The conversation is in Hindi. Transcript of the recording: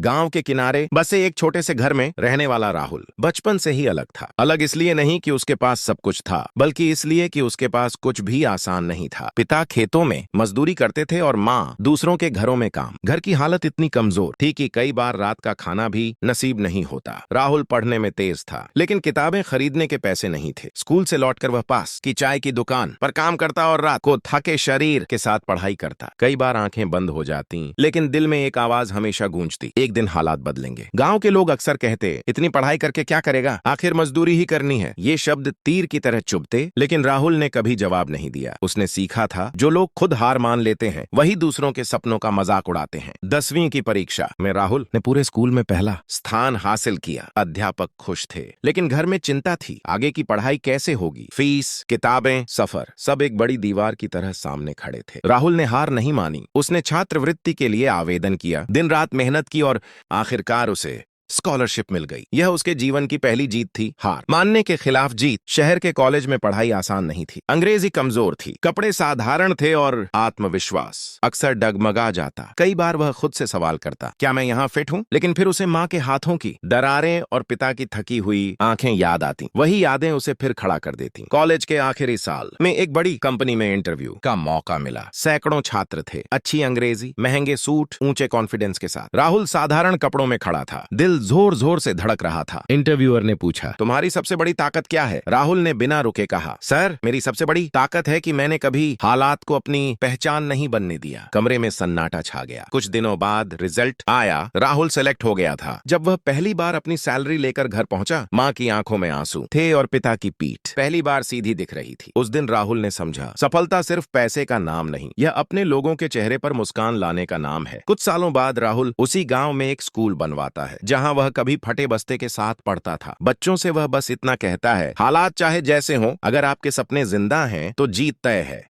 गांव के किनारे बसे एक छोटे से घर में रहने वाला राहुल बचपन से ही अलग था। अलग इसलिए नहीं कि उसके पास सब कुछ था, बल्कि इसलिए कि उसके पास कुछ भी आसान नहीं था। पिता खेतों में मजदूरी करते थे और माँ दूसरों के घरों में काम। घर की हालत इतनी कमजोर थी कि कई बार रात का खाना भी नसीब नहीं होता। राहुल पढ़ने में तेज था, लेकिन किताबें खरीदने के पैसे नहीं थे। स्कूल से लौटकर वह पास की चाय की दुकान पर काम करता और रात को थके शरीर के साथ पढ़ाई करता। कई बार आंखें बंद हो जाती, लेकिन दिल में एक आवाज हमेशा गूंजती, एक दिन हालात बदलेंगे। गांव के लोग अक्सर कहते, इतनी पढ़ाई करके क्या करेगा, आखिर मजदूरी ही करनी है। ये शब्द तीर की तरह चुभते, लेकिन राहुल ने कभी जवाब नहीं दिया। उसने सीखा था, जो लोग खुद हार मान लेते हैं वही दूसरों के सपनों का मजाक उड़ाते हैं। 10वीं की परीक्षा में राहुल ने पूरे स्कूल में पहला स्थान हासिल किया। अध्यापक खुश थे, लेकिन घर में चिंता थी, आगे की पढ़ाई कैसे होगी। फीस, किताबें, सफर, सब एक बड़ी दीवार की तरह सामने खड़े थे। राहुल ने हार नहीं मानी। उसने छात्रवृत्ति के लिए आवेदन किया, दिन रात मेहनत की और आखिरकार उसे स्कॉलरशिप मिल गई। यह उसके जीवन की पहली जीत थी। हार मानने के खिलाफ जीत। शहर के कॉलेज में पढ़ाई आसान नहीं थी। अंग्रेजी कमजोर थी, कपड़े साधारण थे और आत्मविश्वास अक्सर डगमगा जाता। कई बार वह खुद से सवाल करता, क्या मैं यहाँ फिट हूँ? लेकिन फिर उसे माँ के हाथों की दरारें और पिता की थकी हुई आंखें याद आती। वही यादें उसे फिर खड़ा कर देती। कॉलेज के आखिरी साल में एक बड़ी कंपनी में इंटरव्यू का मौका मिला। सैकड़ों छात्र थे, अच्छी अंग्रेजी, महंगे सूट, ऊंचे कॉन्फिडेंस के साथ। राहुल साधारण कपड़ों में खड़ा था, दिल जोर जोर से धड़क रहा था। इंटरव्यूअर ने पूछा, तुम्हारी सबसे बड़ी ताकत क्या है? राहुल ने बिना रुके कहा, सर, मेरी सबसे बड़ी ताकत है कि मैंने कभी हालात को अपनी पहचान नहीं बनने दिया। कमरे में सन्नाटा छा गया। कुछ दिनों बाद रिजल्ट आया। राहुल सेलेक्ट हो गया था। जब वह पहली बार अपनी सैलरी लेकर घर पहुंचा, माँ की आंखों में आंसू थे और पिता की पीठ पहली बार सीधी दिख रही थी। उस दिन राहुल ने समझा, सफलता सिर्फ पैसे का नाम नहीं, यह अपने लोगों के चेहरे पर मुस्कान लाने का नाम है। कुछ सालों बाद राहुल उसी गांव में एक स्कूल बनवाता है, जहां वह कभी फटे बस्ते के साथ पढ़ता था। बच्चों से वह बस इतना कहता है, हालात चाहे जैसे हों, अगर आपके सपने जिंदा हैं तो जीत तय है।